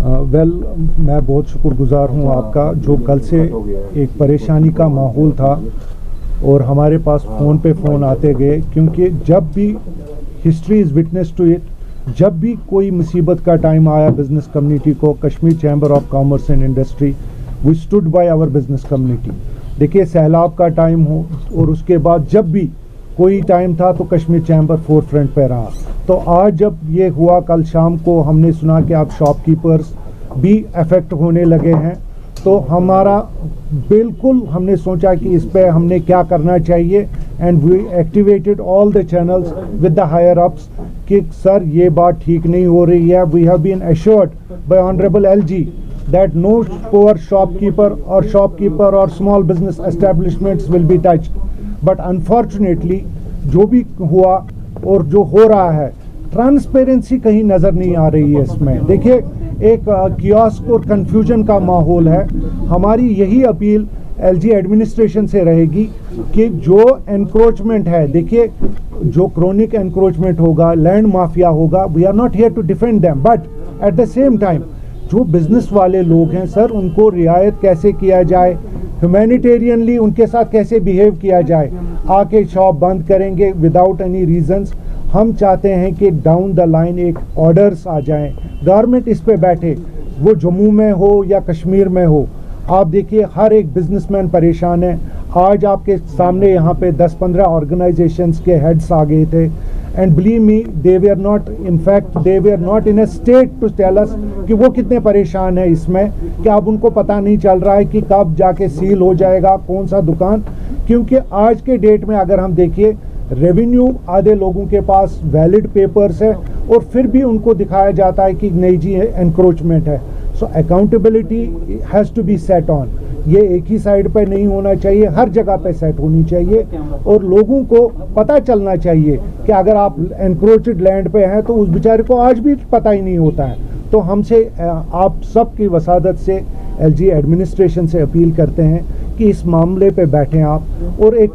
Well मैं बहुत शुक्रगुजार हूँ आपका, जो कल से एक परेशानी का माहौल था और हमारे पास फ़ोन पे फ़ोन आते गए, क्योंकि जब भी history is witness to it, जब भी कोई मुसीबत का टाइम आया बिज़नेस कम्युनिटी को, Kashmir chamber of commerce and industry we stood by our business community. देखिए सैलाब का टाइम हो और उसके बाद जब भी कोई टाइम था तो कश्मीर चैम्बर फोर फ्रंट पे रहा। तो आज जब ये हुआ, कल शाम को हमने सुना कि अब शॉपकीपर्स भी अफेक्ट होने लगे हैं, तो हमारा बिल्कुल हमने सोचा कि इस पे हमने क्या करना चाहिए, and we activated all the channels with the higher ups कि सर ये बात ठीक नहीं हो रही है। We have been assured by honourable LG that no poor shopkeeper or small business establishments will be touched, but unfortunately जो भी हुआ और जो हो रहा है, ट्रांसपेरेंसी कहीं नज़र नहीं आ रही है इसमें। देखिए एक कियोस्क और कन्फ्यूजन का माहौल है। हमारी यही अपील LG एडमिनिस्ट्रेशन से रहेगी कि जो एनक्रोचमेंट है, देखिए जो क्रोनिक एनक्रोचमेंट होगा, लैंड माफिया होगा, we are not here to defend them, but at the same time जो बिज़नेस वाले लोग हैं सर, उनको रियायत कैसे किया जाए, ह्यूमैनिटेरियनली उनके साथ कैसे बिहेव किया जाए। आके शॉप बंद करेंगे विदाउट एनी रीजंस। हम चाहते हैं कि डाउन द लाइन एक ऑर्डर्स आ जाएं, गवर्नमेंट इस पे बैठे, वो जम्मू में हो या कश्मीर में हो। आप देखिए हर एक बिजनेसमैन परेशान है। आज आपके सामने यहाँ पे 10-15 ऑर्गेनाइजेशंस के हेड्स आ गए थे, and believe me they were not, in fact they were not in a state to tell us कि वो कितने परेशान है इसमें, कि अब उनको पता नहीं चल रहा है कि कब जाके सील हो जाएगा कौन सा दुकान। क्योंकि आज के डेट में अगर हम देखिए, रेवेन्यू आधे लोगों के पास वैलिड पेपर्स है और फिर भी उनको दिखाया जाता है कि नहीं जी एनक्रोचमेंट है। So accountability has to be set on. ये एक ही साइड पे नहीं होना चाहिए, हर जगह पे सेट होनी चाहिए, और लोगों को पता चलना चाहिए कि अगर आप एनक्रोचड लैंड पे हैं तो उस बेचारे को आज भी पता ही नहीं होता है। तो हमसे आप सब की वसादत से LG एडमिनिस्ट्रेशन से अपील करते हैं कि इस मामले पे बैठें आप, और एक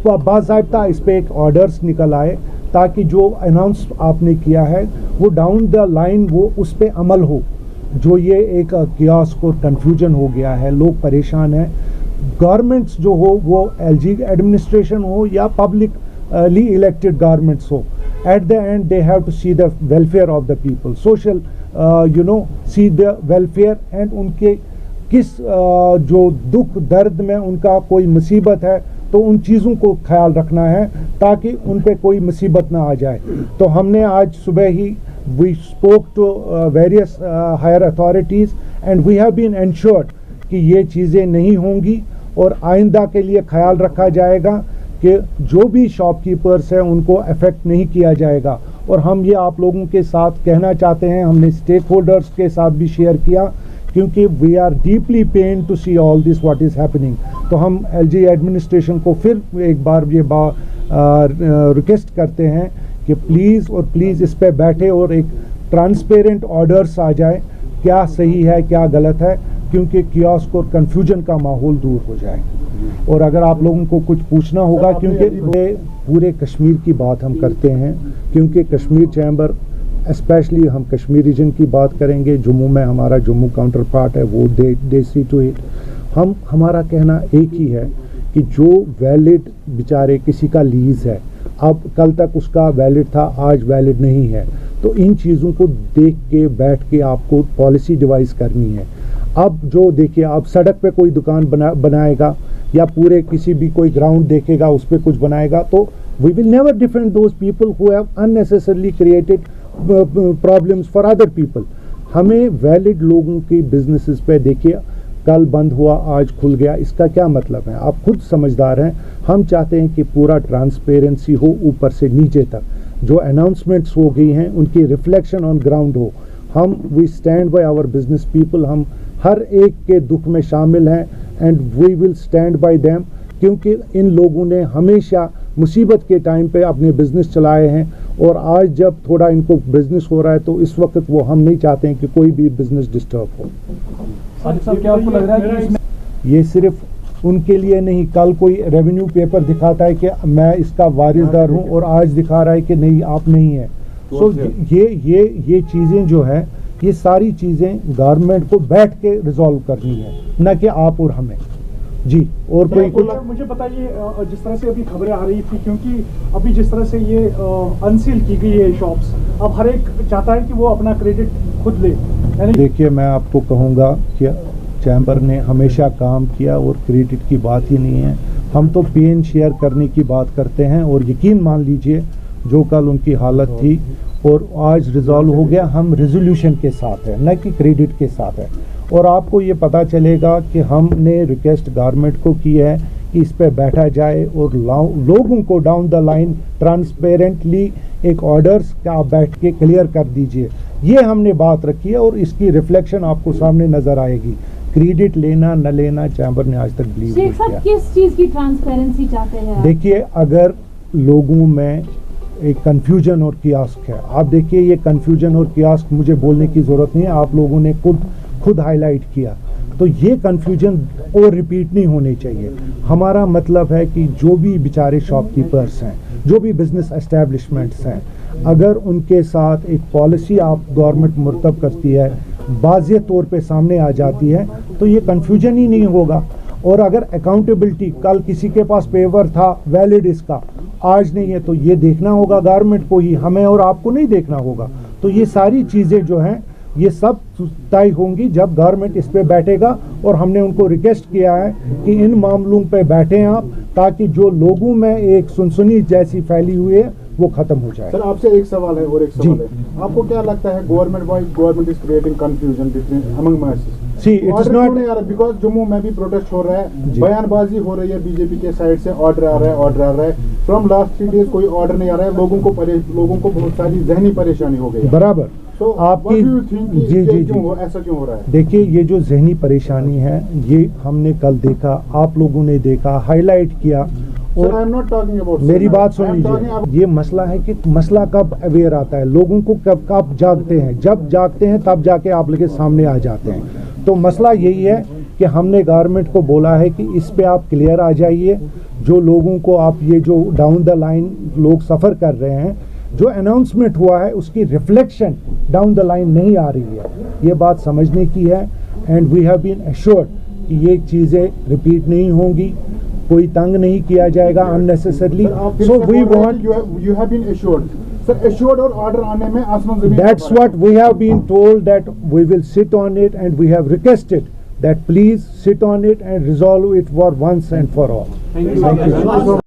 बाज़ाब्ता इस पे एक ऑर्डर्स निकल आए, ताकि जो अनाउंस आपने किया है वो डाउन द लाइन वो उस पे अमल हो। जो ये एक कियोस्क और कन्फ्यूजन हो गया है, लोग परेशान हैं। गवर्नमेंट्स जो हो, वो LG एडमिनिस्ट्रेशन हो या पब्लिकली इलेक्टेड गवर्नमेंट्स हो, at the end they have to see the welfare of the people, social see the welfare, and उनके किस जो दुख दर्द में उनका कोई मुसीबत है तो उन चीज़ों को ख्याल रखना है ताकि उन पे कोई मुसीबत ना आ जाए। तो हमने आज सुबह ही we spoke to various higher authorities and we have been ensured कि ये चीज़ें नहीं होंगी, और आइंदा के लिए ख्याल रखा जाएगा कि जो भी शॉपकीपर्स हैं उनको अफेक्ट नहीं किया जाएगा। और हम ये आप लोगों के साथ कहना चाहते हैं, हमने स्टेक होल्डर्स के साथ भी शेयर किया, क्योंकि we are deeply pain to see all this what is happening. तो हम LG एडमिनिस्ट्रेशन को फिर एक बार ये रिक्वेस्ट करते हैं कि प्लीज़ इस पे बैठे और एक ट्रांसपेरेंट ऑर्डर्स आ जाए, क्या सही है क्या गलत है, क्योंकि कियोस्क और कन्फ्यूजन का माहौल दूर हो जाए। और अगर आप लोगों को कुछ पूछना होगा, क्योंकि पूरे कश्मीर की बात हम करते हैं, क्योंकि कश्मीर चैम्बर स्पेशली हम कश्मीर रीजन की बात करेंगे, जम्मू में हमारा जम्मू काउंटर पार्ट है, वो दे सी टू इट। हमारा कहना एक ही है कि जो वैलिड बेचारे किसी का लीज है, अब कल तक उसका वैलिड था, आज वैलिड नहीं है, तो इन चीज़ों को देख के बैठ के आपको पॉलिसी डिवाइस करनी है। अब जो देखिए, आप सड़क पे कोई दुकान बनाएगा या पूरे किसी भी कोई ग्राउंड देखेगा उस पर कुछ बनाएगा, तो we will never defend those people who have unnecessarily created problems for other people. हमें वैलिड लोगों की बिजनेसेस पे, देखिए कल बंद हुआ आज खुल गया, इसका क्या मतलब है, आप खुद समझदार हैं। हम चाहते हैं कि पूरा ट्रांसपेरेंसी हो ऊपर से नीचे तक, जो अनाउंसमेंट्स हो गई हैं उनकी रिफ्लेक्शन ऑन ग्राउंड हो। We stand by our business people, हम हर एक के दुख में शामिल हैं, and we will stand by them, क्योंकि इन लोगों ने हमेशा मुसीबत के टाइम पे अपने बिजनेस चलाए हैं, और आज जब थोड़ा इनको बिजनेस हो रहा है तो इस वक्त वो हम नहीं चाहते हैं कि कोई भी बिजनेस डिस्टर्ब हो। क्या आपको लग रहा है कि ये सिर्फ उनके लिए नहीं, कल कोई रेवेन्यू पेपर दिखाता है कि मैं इसका वारिसदार हूँ और आज दिखा रहा है कि नहीं आप नहीं है। सो ये चीज़ें जो है یہ ساری چیزیں گورنمنٹ کو بیٹھ کے ریزالو کرنی ہے, نہ کہ آپ اور ہمیں. جی اور کوئی مجھے بتائیے جس طرح سے ابھی خبریں آ رہی تھی, کیونکہ ابھی جس طرح سے یہ انسیل کی گئی ہے شاپس, اب ہر ایک چاہتا ہے کہ وہ اپنا کریڈٹ خود لے. دیکھیے میں آپ کو کہوں گا کہ چیمبر نے ہمیشہ کام کیا اور کریڈٹ کی بات ہی نہیں ہے. ہم تو پین شیئر کرنے کی بات کرتے ہیں, اور یقین مان لیجئے جو کل ان کی حالت تھی اور آج ریزالو ہو گیا, ہم ریزولوشن کے ساتھ ہے, نہ کہ کریڈٹ کے ساتھ ہے. اور آپ کو یہ پتہ چلے گا کہ ہم نے ریکویسٹ گورنمنٹ کو کی ہے کہ اس پہ بیٹھا جائے اور لوگوں کو ڈاؤن دا لائن ٹرانسپیرنٹلی ایک آرڈرز کا آپ بیٹھ کے کلیئر کر دیجئے. یہ ہم نے بات رکھی ہے, اور اس کی ریفلیکشن آپ کو سامنے نظر آئے گی. کریڈٹ لینا نہ لینا چیمبر نے آج تک بلیو نہیں کیا. کس چیز کی ٹرانسپیرنسی چاہتے ہیں؟ دیکھیے اگر لوگوں میں ایک کنفیوژن اور کیاسک ہے, آپ دیکھیے یہ کنفیوژن اور کیاسک مجھے بولنے کی ضرورت نہیں ہے, آپ لوگوں نے خود ہائی لائٹ کیا, تو یہ کنفیوژن اور ریپیٹ نہیں ہونی چاہیے. ہمارا مطلب ہے کہ جو بھی بیچارے شاپ کیپرس ہیں, جو بھی بزنس اسٹیبلشمنٹس ہیں, اگر ان کے ساتھ ایک پالیسی آپ گورنمنٹ مرتب کرتی ہے, واضح طور پہ سامنے آ جاتی ہے, تو یہ کنفیوژن ہی نہیں ہوگا. اور اگر اکاؤنٹیبلٹی, کل کسی کے پاس پیور تھا ویلڈ اس کا, آج نہیں ہے, تو یہ دیکھنا ہوگا گورنمنٹ کو ہی, ہمیں اور آپ کو نہیں دیکھنا ہوگا. تو یہ ساری چیزیں جو ہیں یہ سب طے ہوں گی جب گورنمنٹ اس پہ بیٹھے گا, اور ہم نے ان کو ریکویسٹ کیا ہے کہ ان معاملوں پہ بیٹھیں آپ, تاکہ جو لوگوں میں ایک سنسنی جیسی پھیلی ہوئی ہے وہ ختم ہو جائے. سر آپ سے ایک سوال ہے, اور ایک سوال ہے, آپ کو کیا لگتا ہے government is creating confusion Umang masses? See, it is not because Jammu میں بھی پروٹیسٹ ہو رہا ہے, بیان بازی ہو رہی ہے بی جے پی کے سائڈ سے, آرڈر آ رہا ہے, فرام لاسٹ 3 days کوئی آرڈر نہیں آ رہا ہے, لوگوں کو بہت ساری ذہنی پریشانی ہو گئی. برابر آپ کی جی ایسا کیوں ہو رہا ہے؟ دیکھیے یہ جو ذہنی پریشانی ہے یہ ہم نے کل دیکھا, آپ لوگوں نے دیکھا, ہائی لائٹ کیا. اور میری بات سن لیجیے, یہ مسئلہ ہے کہ مسئلہ کب اویئر آتا ہے, لوگوں کو کب جاگتے ہیں, جب جاگتے ہیں تب جا کے آپ لوگ سامنے آ جاتے ہیں. تو مسئلہ یہی ہے کہ ہم نے گورنمنٹ کو بولا ہے کہ اس پہ آپ کلیئر آ جائیے. جو لوگوں کو آپ یہ جو ڈاؤن دا لائن لوگ سفر کر رہے ہیں, جو اناؤنسمنٹ ہوا ہے اس کی ریفلیکشن ڈاؤن دا لائن نہیں آ رہی ہے, یہ بات سمجھنے کی ہے. And we have been assured کہ یہ چیزیں ریپیٹ نہیں ہوں گی, کوئی تنگ نہیں کیا جائے گا unnecessarily. So we want you have been assured. Sir, assured اور آرڈر آنے میں آسمان زمین. That's what we have been told, that we will sit on it, and we have requested that please sit on it and resolve it for once and for all. Thank you.